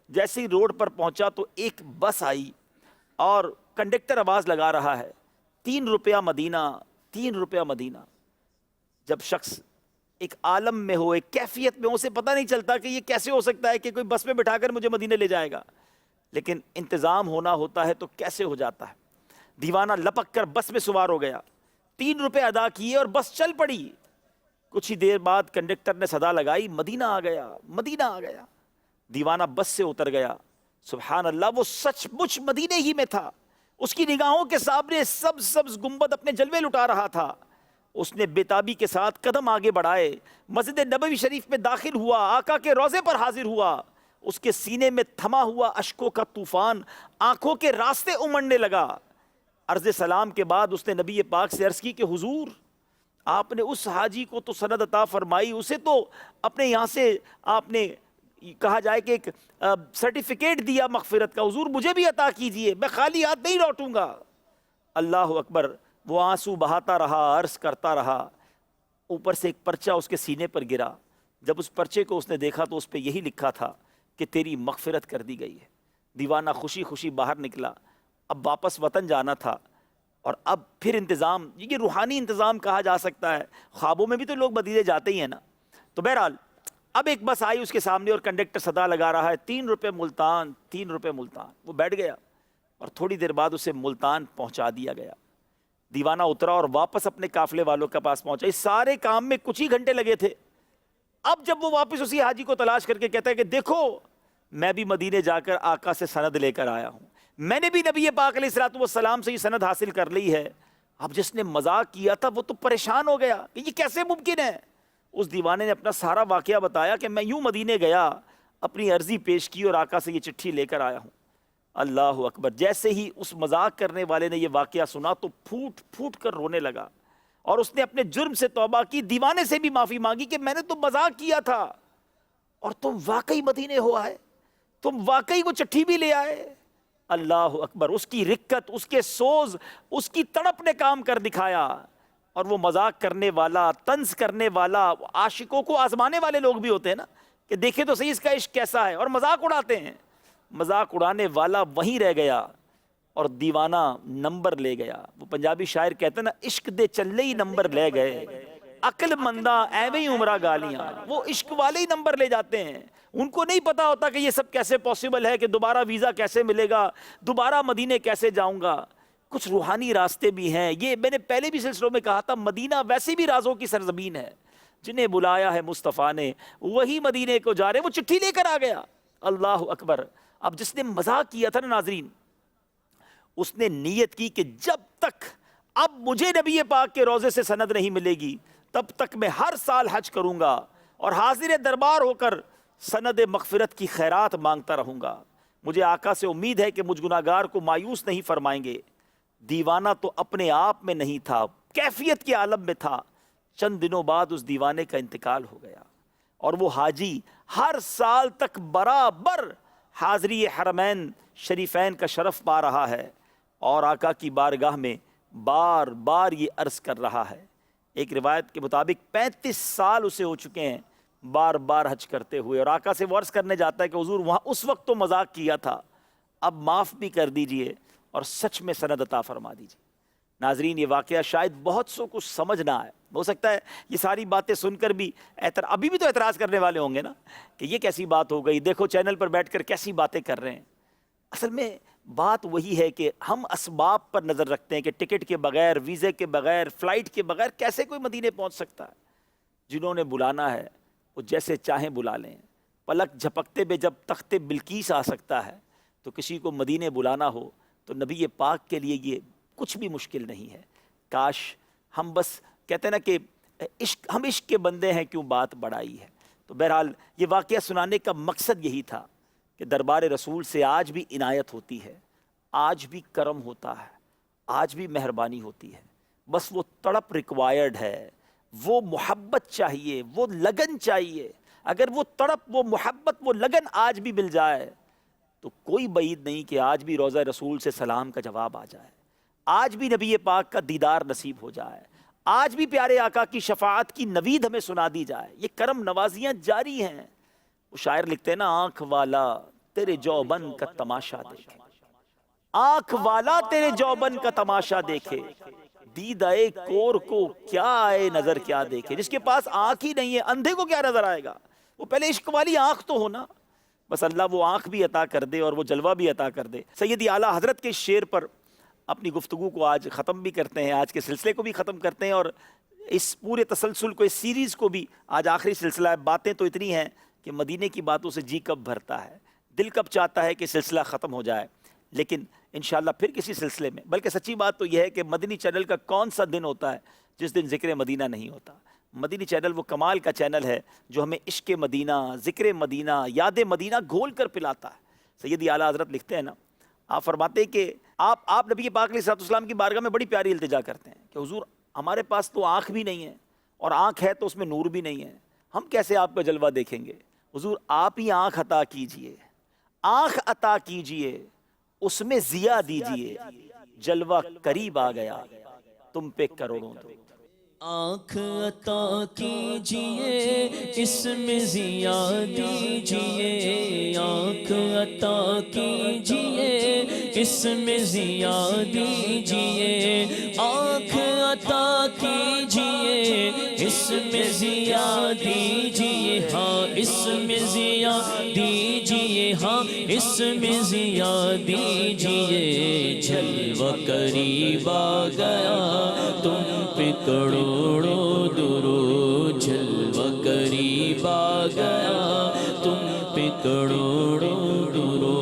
جیسے ہی روڈ پر پہنچا تو ایک بس آئی اور کنڈکٹر آواز لگا رہا ہے 3 روپیہ مدینہ، 3 روپیہ مدینہ۔ جب شخص ایک عالم میں ہو، ایک کیفیت میں ہو، اسے پتہ نہیں چلتا کہ یہ کیسے ہو سکتا ہے کہ کوئی بس میں بٹھا کر مجھے مدینے لے جائے گا، لیکن انتظام ہونا ہوتا ہے تو کیسے ہو جاتا ہے۔ دیوانہ لپک کر بس میں سوار ہو گیا، 3 روپے ادا کیے اور بس چل پڑی۔ کچھ ہی دیر بعد کنڈکٹر نے صدا لگائی، مدینہ آ گیا، مدینہ آ گیا۔ دیوانہ بس سے اتر گیا۔ سبحان اللہ، وہ سچ مچ مدینے ہی میں تھا۔ اس کی نگاہوں کے سامنے سبز سبز گنبد اپنے جلوے لٹا رہا تھا۔ اس نے بے تابی کے ساتھ قدم آگے بڑھائے، مسجد نبوی شریف میں داخل ہوا، آقا کے روضے پر حاضر ہوا۔ اس کے سینے میں تھما ہوا اشکوں کا طوفان آنکھوں کے راستے امڑنے لگا۔ عرض سلام کے بعد اس نے نبی پاک سے عرض کی کہ حضور آپ نے اس حاجی کو تو سند عطا فرمائی، اسے تو اپنے یہاں سے آپ نے کہا جائے کہ ایک سرٹیفکیٹ دیا مغفرت کا، حضور مجھے بھی عطا کیجئے، میں خالی ہاتھ نہیں لوٹوں گا۔ اللہ اکبر، وہ آنسو بہاتا رہا، عرض کرتا رہا۔ اوپر سے ایک پرچہ اس کے سینے پر گرا۔ جب اس پرچے کو اس نے دیکھا تو اس پہ یہی لکھا تھا کہ تیری مغفرت کر دی گئی ہے۔ دیوانہ خوشی خوشی باہر نکلا۔ اب واپس وطن جانا تھا اور اب پھر انتظام، یہ روحانی انتظام کہا جا سکتا ہے، خوابوں میں بھی تو لوگ مدینے جاتے ہی ہیں نا۔ تو بہرحال اب ایک بس آئی اس کے سامنے اور کنڈکٹر صدا لگا رہا ہے 3 روپے ملتان، 3 روپے ملتان۔ وہ بیٹھ گیا اور تھوڑی دیر بعد اسے ملتان پہنچا دیا گیا۔ دیوانہ اترا اور واپس اپنے قافلے والوں کے پاس پہنچا۔ اس سارے کام میں کچھ ہی گھنٹے لگے تھے۔ اب جب وہ واپس اسی حاجی کو تلاش کر کے کہتا ہے کہ دیکھو میں بھی مدینے جا کر آقا سے سند لے کر آیا ہوں، میں نے بھی نبی پاک علیہ الصلوۃ والسلام سے یہ سند حاصل کر لی ہے۔ اب جس نے مذاق کیا تھا وہ تو پریشان ہو گیا کہ یہ کیسے ممکن ہے۔ اس دیوانے نے اپنا سارا واقعہ بتایا کہ میں یوں مدینے گیا، اپنی عرضی پیش کی اور آقا سے یہ چٹھی لے کر آیا ہوں۔ اللہ اکبر، جیسے ہی اس مذاق کرنے والے نے یہ واقعہ سنا تو پھوٹ پھوٹ کر رونے لگا اور اس نے اپنے جرم سے توبہ کی، دیوانے سے بھی معافی مانگی کہ میں نے تو مذاق کیا تھا اور تم واقعی مدینے ہو آئے، تم واقعی وہ چٹھی بھی لے آئے۔ اللہ اکبر، اس کی رکت، اس کے سوز، اس کی تڑپ نے کام کر دکھایا۔ اور وہ مذاق کرنے والا، طنز کرنے والا، عاشقوں کو آزمانے والے لوگ بھی ہوتے ہیں نا کہ دیکھیں تو صحیح اس کا عشق کیسا ہے، اور مذاق اڑاتے ہیں۔ مذاق اڑانے والا وہیں رہ گیا اور دیوانہ نمبر لے گیا۔ وہ پنجابی شاعر کہتے ہیں نا، عشق دے چلے ہی نمبر لے گئے، عقل مندہ ایویں ہی عمرہ گالیاں۔ وہ عشق والے ہی نمبر لے جاتے ہیں، ان کو نہیں پتا ہوتا کہ یہ سب کیسے پاسبل ہے، کہ دوبارہ ویزا کیسے ملے گا، دوبارہ مدینے کیسے جاؤں گا۔ کچھ روحانی راستے بھی ہیں، یہ میں نے پہلے بھی سلسلوں میں کہا تھا، مدینہ ویسے بھی رازوں کی سرزمین ہے۔ جنہیں بلایا ہے مصطفیٰ نے وہی مدینے کو جا رہے۔ وہ چٹھی لے کر آ گیا۔ اللہ اکبر۔ اب جس نے مذاق کیا تھا نا ناظرین، اس نے نیت کی کہ جب تک اب مجھے نبی پاک کے روضے سے سند نہیں ملے گی تب تک میں ہر سال حج کروں گا اور حاضر دربار ہو کر سند مغفرت کی خیرات مانگتا رہوں گا۔ مجھے آقا سے امید ہے کہ مجھ گناہگار کو مایوس نہیں فرمائیں گے۔ دیوانہ تو اپنے آپ میں نہیں تھا، کیفیت کے عالم میں تھا۔ چند دنوں بعد اس دیوانے کا انتقال ہو گیا۔ اور وہ حاجی ہر سال تک برابر حاضری حرمین شریفین کا شرف پا رہا ہے اور آقا کی بارگاہ میں بار بار یہ عرض کر رہا ہے. ایک روایت کے مطابق 35 سال اسے ہو چکے ہیں بار بار حج کرتے ہوئے, اور آقا سے وہ عرض کرنے جاتا ہے کہ حضور وہاں اس وقت تو مذاق کیا تھا, اب معاف بھی کر دیجئے اور سچ میں سند عطا فرما دیجئے. ناظرین, یہ واقعہ شاید بہت سو کچھ سمجھ نہ آئے, ہو سکتا ہے یہ ساری باتیں سن کر بھی ابھی بھی تو اعتراض کرنے والے ہوں گے نا کہ یہ کیسی بات ہو گئی, دیکھو چینل پر بیٹھ کر کیسی باتیں کر رہے ہیں. اصل میں بات وہی ہے کہ ہم اسباب پر نظر رکھتے ہیں کہ ٹکٹ کے بغیر, ویزے کے بغیر, فلائٹ کے بغیر کیسے کوئی مدینے پہنچ سکتا ہے. جنہوں نے بلانا ہے وہ جیسے چاہیں بلا لیں. پلک جھپکتے بے جب تخت بلقیس آ سکتا ہے تو کسی کو مدینے بلانا ہو تو نبی پاک کے لیے یہ کچھ بھی مشکل نہیں ہے. کاش ہم بس کہتے ہیں نا کہ ہم عشق کے بندے ہیں, کیوں بات بڑھائی ہے. تو بہرحال یہ واقعہ سنانے کا مقصد یہی تھا کہ دربار رسول سے آج بھی عنایت ہوتی ہے, آج بھی کرم ہوتا ہے, آج بھی مہربانی ہوتی ہے. بس وہ تڑپ ریکوائرڈ ہے, وہ محبت چاہیے, وہ لگن چاہیے. اگر وہ تڑپ, وہ محبت, وہ لگن آج بھی مل جائے تو کوئی بعید نہیں کہ آج بھی روضہ رسول سے سلام کا جواب آ جائے, آج بھی نبی پاک کا دیدار نصیب ہو جائے, آج بھی پیارے آقا کی شفاعت کی نوید ہمیں سنا دی جائے. یہ کرم نوازیاں جاری ہیں. وہ شاعر لکھتے ہیں نا, آنکھ والا تیرے جوبن کا تماشا دیکھے, آنکھ والا تیرے جوبن کا تماشا دیکھے, دیدائے کور کو کیا آئے نظر کیا دیکھے. جس کے پاس آنکھ ہی نہیں ہے اندھے کو کیا نظر آئے گا, وہ پہلے عشق والی آنکھ تو ہونا. بس اللہ وہ آنکھ بھی عطا کر دے اور وہ جلوہ بھی عطا کر دے. سیدی اعلیٰ حضرت کے شعر پر اپنی گفتگو کو آج ختم بھی کرتے ہیں, آج کے سلسلے کو بھی ختم کرتے ہیں, اور اس پورے تسلسل کو, اس سیریز کو بھی آج آخری سلسلہ ہے. باتیں تو اتنی ہیں کہ مدینے کی باتوں سے جی کب بھرتا ہے, دل کب چاہتا ہے کہ سلسلہ ختم ہو جائے. لیکن انشاءاللہ پھر کسی سلسلے میں, بلکہ سچی بات تو یہ ہے کہ مدنی چینل کا کون سا دن ہوتا ہے جس دن ذکر مدینہ نہیں ہوتا. مدنی چینل وہ کمال کا چینل ہے جو ہمیں عشق مدینہ, ذکر مدینہ, یاد مدینہ گھول کر پلاتا ہے. سیدی اعلیٰ حضرت لکھتے ہیں نا, آپ فرماتے ہیں کہ آپ نبی پاک علیہ السلام کی بارگاہ میں بڑی پیاری التجا کرتے ہیں کہ حضور ہمارے پاس تو آنکھ بھی نہیں ہے, اور آنکھ ہے تو اس میں نور بھی نہیں ہے, ہم کیسے آپ کا جلوہ دیکھیں گے. حضور آپ ہی آنکھ عطا کیجئے, آنکھ عطا کیجئے, اس میں ضیا دیجئے, جلوہ قریب آ گیا تم پہ کروڑوں دو. آنکھ عطا کیجئے, اس میں ضیا دیجئے, آنکھ عطا کیجئے, اس میں ضیا دیجئے, آنکھ عطا کیجئے, اس میں ضیا دیجئے, ہاں اس میں ضیا دیجئے, ہاں اس میں ضیا دیجئے. جلوہ قریب آ گیا تم پہ کروڑوں درود, جلوہ قریب آ گیا تم پہ کروڑوں درود.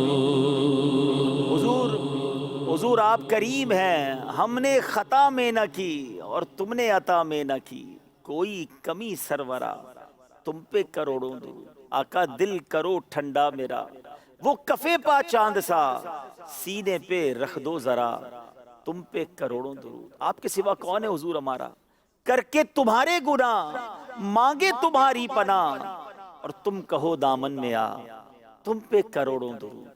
حضور آپ کریم ہیں, ہم نے خطا میں نہ کی اور تم نے عطا میں نہ کی, کوئی کمی سرورا تم پہ کروڑوں درود. آقا دل کرو ٹھنڈا میرا, وہ کفے پا چاند سا, سینے پہ رکھ دو ذرا تم پہ کروڑوں درود. آپ کے سوا کون ہے حضور ہمارا, کر کے تمہارے گناہ مانگے تمہاری پناہ, اور تم کہو دامن میں آ تم پہ کروڑوں درود.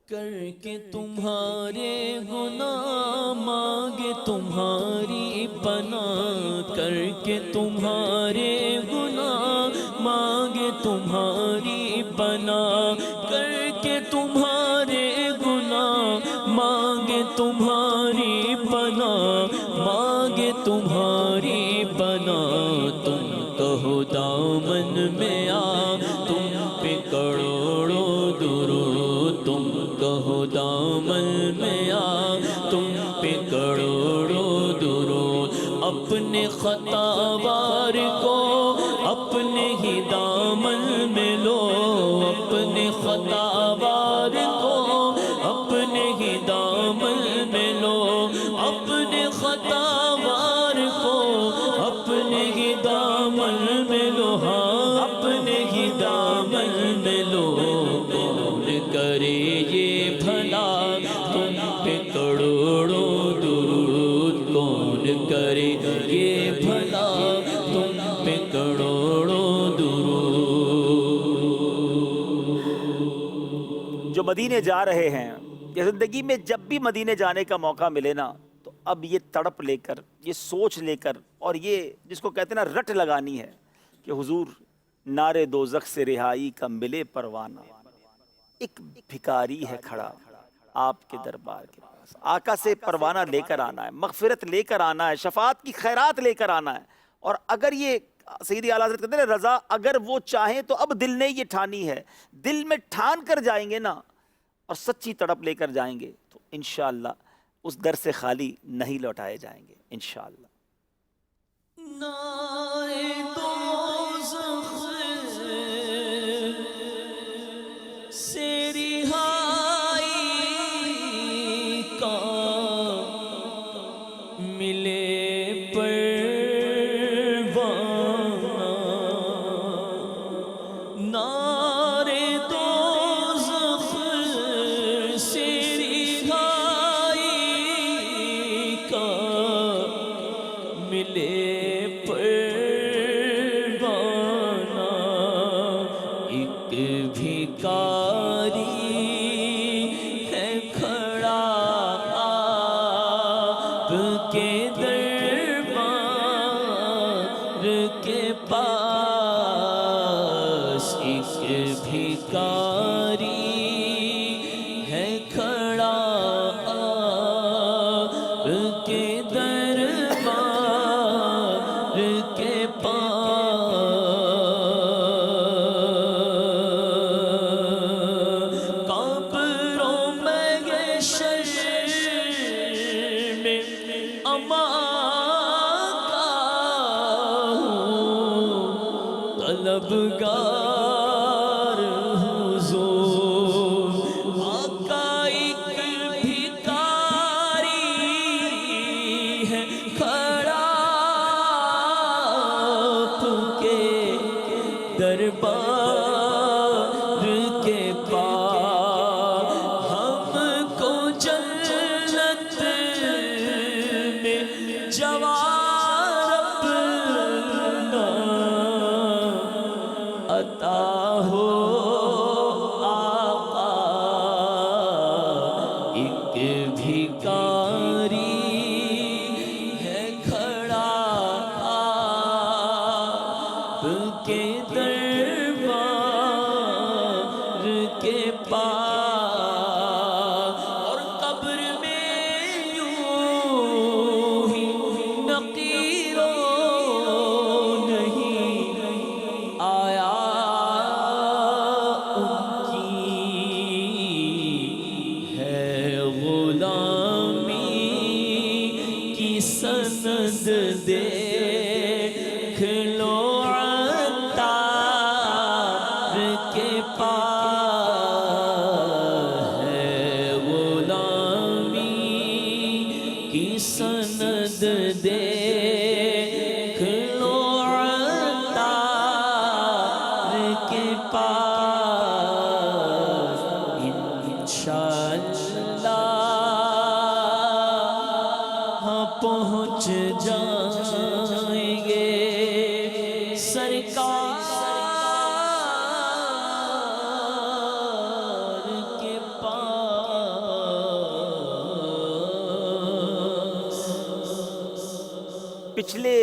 کر کے تمہارے گناہ مانگے تمہاری پناہ, کر کے تمہارے گناہ مانگے تمہاری پناہ, کر کے تمہارے گناہ مانگے تمہاری پناہ, مانگے تمہاری پناہ. تم کہو دامن میں آ تم پہ کروڑوں درود, تم کہو دامن میں آ تم پہ کروڑوں درود. اپنے خطا وار کو اپنے ہی دامن میں لو, اپنے خطا وار کو اپنے ہی دامن میں لو, اپنے خطا وار کو اپنے ہی دامن میں لو, ہاں اپنے ہی دامن میں لو. کون کرے یہ بھلا تم پہ کروڑوں درود, کون کرے یہ بھلا تم پہ کروڑوں درود. مدینے جا رہے ہیں، یہ زندگی میں جب بھی مدینے جانے کا موقع ملے نا تو اب یہ تڑپ لے کر، یہ سوچ لے کر، اور یہ جس کو کہتے ہیں نا رٹ لگانی ہے کہ حضور نارے دوزخ سے رہائی کا ملے پروانہ، ایک بھکاری ہے کھڑا آپ کے دربار کے پاس، آقا سے پروانہ لے کر آنا ہے، مغفرت لے کر آنا ہے، شفاعت کی خیرات لے کر آنا ہے۔ اور اگر یہ سیدی اعلیٰ حضرت کہتے ہیں رضا اگر وہ چاہیں تو اب دل نے یہ ٹھانی ہے، دل میں ٹھان کر جائیں گے نا اور سچی تڑپ لے کر جائیں گے تو انشاءاللہ اس در سے خالی نہیں لوٹائے جائیں گے انشاءاللہ۔ نارے دوزخ سے رہائی کا ملے نارے دوزخ سے رہائی کا ملے پروانہ، ایک بھکاری ہے کھڑا آپ کے دربار کے پاس، ایک بھکاری ہے کھڑا آپ کے دربار کے پاس، قبروں میں محشر میں امان کا ہوں طلبگار حضور، آقا ایک بھکاری ہے کھڑا آپ کے دربار کے پاس، ہم کو جنت میں جوار اپنا عطا ہو آقا، ایک بھکاری ہے کھڑا آپ کے دربار کے پاس، اور قبر میں یوں ہی نقیروں نہیں آیا ان کی ہے غلامی کی سند، دیکھ لو عطار کے پاس ہے غلامی کی سند، دیکھ لو عطار کے پاس، انشاءاللہ پہنچ جائیں گے سرکار کے پاس۔ پچھلے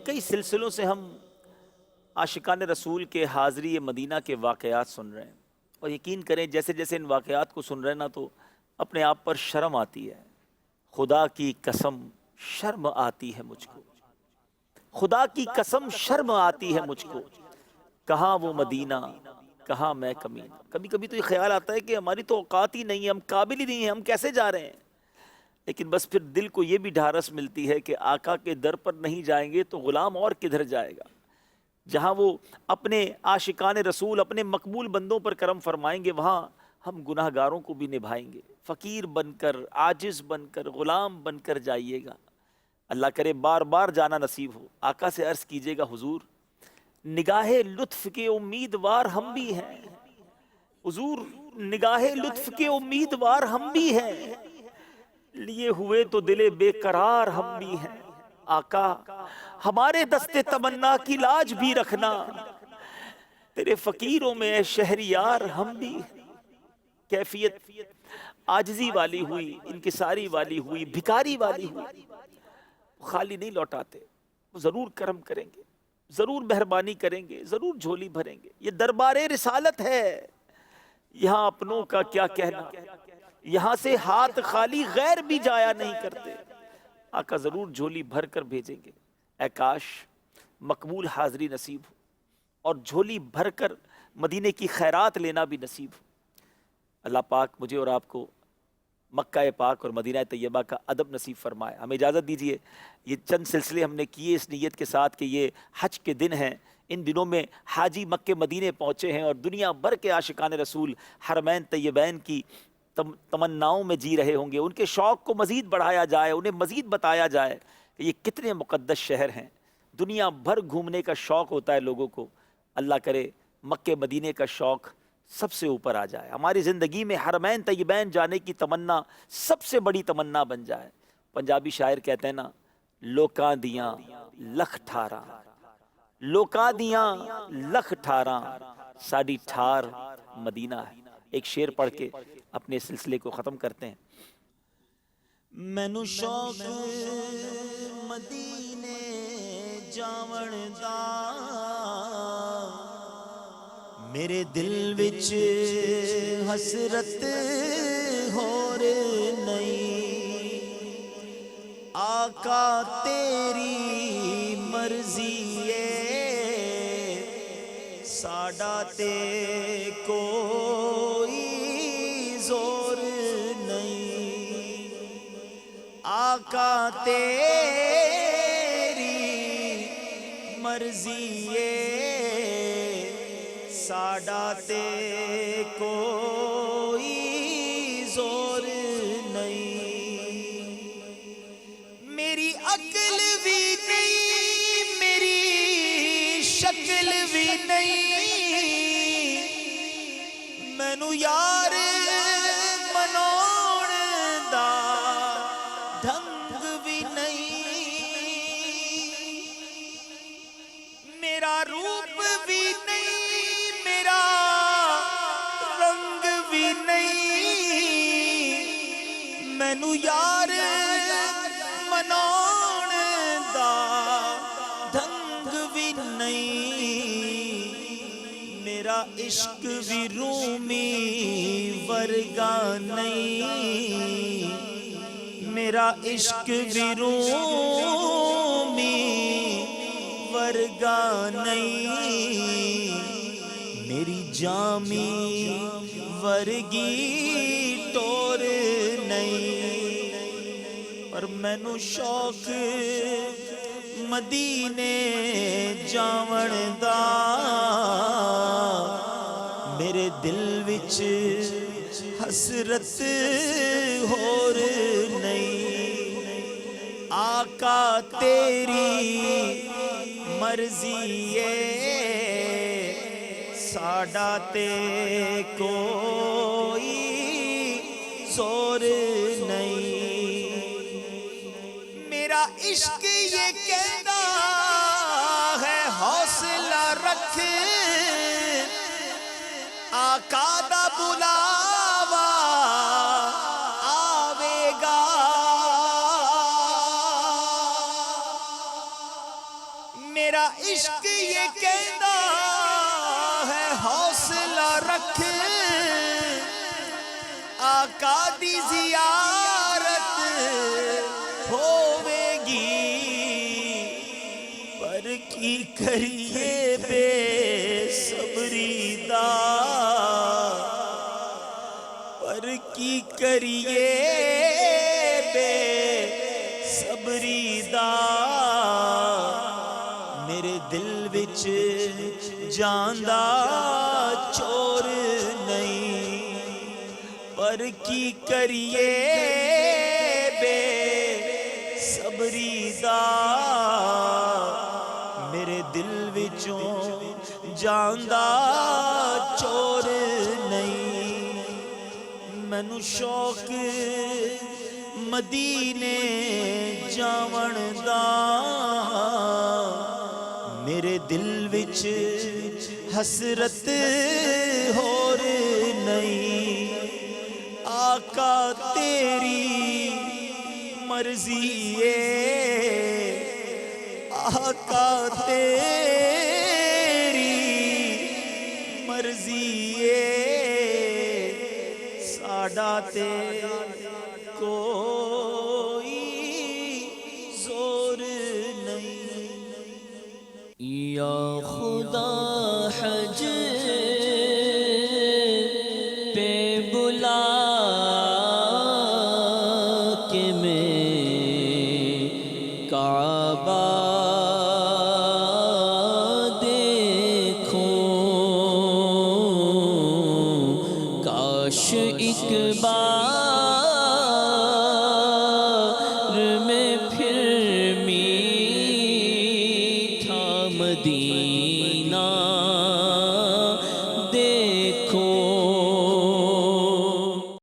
کئی سلسلوں سے ہم عاشقان رسول کے حاضری مدینہ کے واقعات سن رہے ہیں، اور یقین کریں جیسے جیسے ان واقعات کو سن رہے ہیں نا تو اپنے آپ پر شرم آتی ہے، خدا کی قسم شرم آتی ہے مجھ کو، خدا کی قسم شرم آتی ہے مجھ کو، کہاں وہ مدینہ کہاں میں کمینہ۔ کبھی کبھی تو یہ خیال آتا ہے کہ ہماری تو اوقات ہی نہیں ہے، ہم قابل ہی نہیں ہیں، ہم کیسے جا رہے ہیں، لیکن بس پھر دل کو یہ بھی ڈھارس ملتی ہے کہ آقا کے در پر نہیں جائیں گے تو غلام اور کدھر جائے گا، جہاں وہ اپنے عاشقان رسول اپنے مقبول بندوں پر کرم فرمائیں گے وہاں ہم گناہ گاروں کو بھی نبھائیں گے، فقیر بن کر، عاجز بن کر، غلام بن کر جائیے گا۔ اللہ کرے بار بار جانا نصیب ہو۔ آقا سے عرض کیجیے گا حضور نگاہ لطف کے امیدوار ہم بھی ہیں، حضور نگاہ لطف کے امیدوار ہم بھی ہیں، لیے ہوئے تو دل بے قرار ہم بھی ہیں، آقا ہمارے دستے تمنا کی لاج بھی رکھنا، تیرے فقیروں میں اے شہریار ہم بھی ہیں۔ کیفیت عاجزی والی ہوئی، انکساری والی ہوئی، بھکاری والی ہوئی، خالی نہیں لوٹاتے، وہ ضرور کرم کریں گے، ضرور مہربانی کریں گے، ضرور جھولی بھریں گے۔ یہ دربار رسالت ہے، یہاں اپنوں کا کیا کہنا، یہاں سے ہاتھ خالی غیر بھی جایا نہیں کرتے، آقا ضرور جھولی بھر کر بھیجیں گے۔ اے کاش مقبول حاضری نصیب ہو اور جھولی بھر کر مدینے کی خیرات لینا بھی نصیب ہو۔ اللہ پاک مجھے اور آپ کو مکہ پاک اور مدینہ طیبہ کا ادب نصیب فرمائے۔ ہمیں اجازت دیجیے، یہ چند سلسلے ہم نے کیے اس نیت کے ساتھ کہ یہ حج کے دن ہیں، ان دنوں میں حاجی مکہ مدینے پہنچے ہیں اور دنیا بھر کے عاشقان رسول حرمین طیبین کی تمناؤں میں جی رہے ہوں گے۔ ان کے شوق کو مزید بڑھایا جائے، انہیں مزید بتایا جائے کہ یہ کتنے مقدس شہر ہیں۔ دنیا بھر گھومنے کا شوق ہوتا ہے لوگوں کو، اللہ کرے مکہ مدینے کا شوق سب سے اوپر آ جائے، ہماری زندگی میں حرمین طیبین جانے کی تمنا سب سے بڑی تمنا بن جائے۔ پنجابی شاعر کہتے ہیں نا، لوکاں دیاں لکھ ٹھاراں، لوکاں دیاں لکھ ٹھاراں، ساڈی ٹھار مدینہ ہے۔ ایک شعر پڑھ کے اپنے سلسلے کو ختم کرتے ہیں۔ مینوں شوق مدینے جاون دا، میرے دل وچ حسرت ہور نہیں، آقا تیری مرضی ہے، ساڈا تے کوئی زور نہیں، آقا تیری مرضی ہے، ساڈا تے کوئی زور نہیں، میری عقل بھی نہیں، میری شکل بھی نہیں، مینوں یار مناؤن دا ڈھنگ بھی نہیں، میرا روپ بھی نہیں، میرا رنگ بھی نہیں، مینوں یار مناؤن دا ڈھنگ بھی نہیں، میرا عشق بھی رومی ورگا نہیں، میرا عشق بھی رومی ورگا نہیں، میری جامی ورگی ٹور نہیں، پر مینوں شوق مدینے جاون دا، میرے دل وچ حسرت ہور نہیں، آقا تیری مرضی ہے، ساڈا تے کوئی زور نہیں، میرا عشق یہ کہتا ہے حوصلہ رکھ، آقا دا بلاوا آوے گا، میرا عشق یہ کہتا ہے حوصلہ رکھ، آقا دی زیارت ہووے گی، پر کی کریے بے صبری دا، پر کی کریے بے صبری دا، میرے دل وچ جاندا چور نہیں، پر کی کریے بے صبری دا، میرے دل وچوں جاندا چور نہیں، مینوں شوق مدینے جاون دا، میرے دل وچ حسرت ہور نہیں، آقا تیری مرضی ہے، آقا تیری مرضی ہے، ساڈا تے کوئی زور نہیں۔ یا خدا حج پہ بلا کے میں کعبہ دیکھوں، کاش ایک بار میں پھر میٹھا مدینہ